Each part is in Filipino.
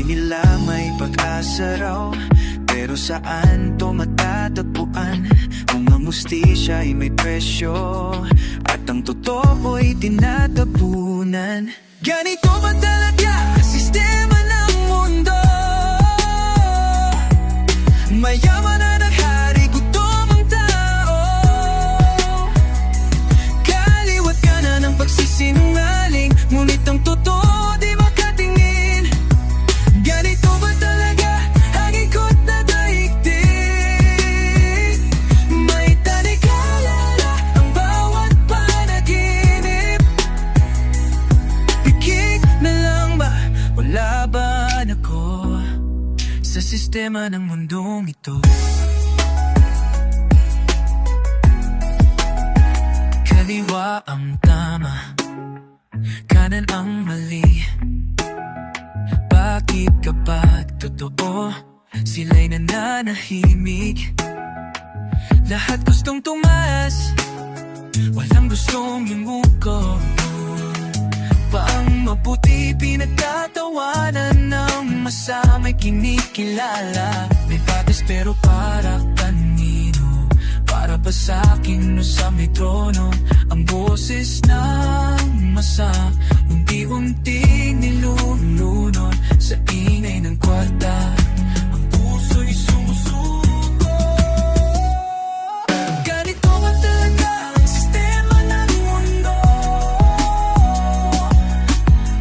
Sabi nila may pag-asa raw, pero saan to matatagpuan? Kung ang hustisya ay may presyo at ang totoo'y tinatabunan. Ganito ba talaga ang sistema ng mundo? Mayaman na naghari, gutom ang tao. Kaliwat ka na ng pagsisinungaling, ngunit ang totoo di makatingin. Ganito ba talaga ang ikot na daigdig? May talikala ang bawat panaginip. Pikit na lang ba? Wala ba ako sa sistema ng mundong ito? Kaliwa ang tama, kanan ang mali. Bakit kapag totoo, sila'y nananahimik? Lahat gustong tumaas, walang gustong yumuko. Paang mabuti pinagtatawanan ng masama'y kinikilala. May patas pero para kanino? Para ba sa'kin o sa may trono? Ang boses ng masa unti-unting nilulunod sa ingay ng kwarta. Ang puso'y sumusuko. Ganito ba talaga ang sistema ng mundo?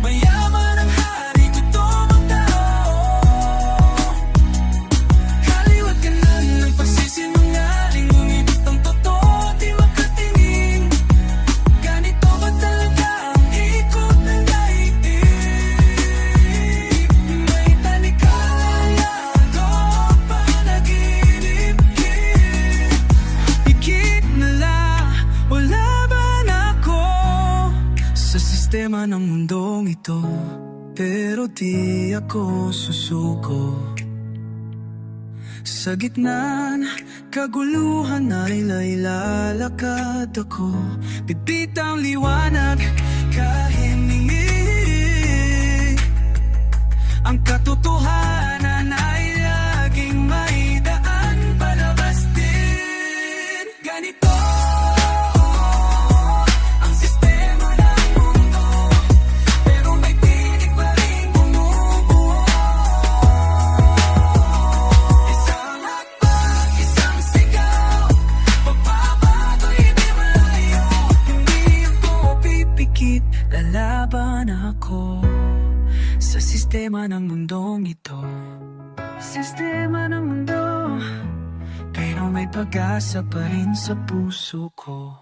Mayaman ang hari, gutom ang tao. Kaliwat ka na ng pagsisinungaling, ngunit ang totoo di makatingin. Ganito ba talaga ang ikot ng daigdig? May talikala o panaginip. Pikit na lang, wala ba na ako sa sistema ng mundong ito? Pero di ako susuko. Sa gitna ng kaguluhan ay lalakad ako. Bibitang liwanag, kahiningi. Ang katotohanan ay laging may daan palabas din. Ganito ang sistema ng mundo, pero may tinig pa rin bumubuo. Isang hakbang, isang sigaw, pagbabago'y di malayo. Hindi ako pipikit, lalaban ako sa sistema ng mundong ito. Sistema ng mundo, pero may pag-asa pa rin sa puso ko.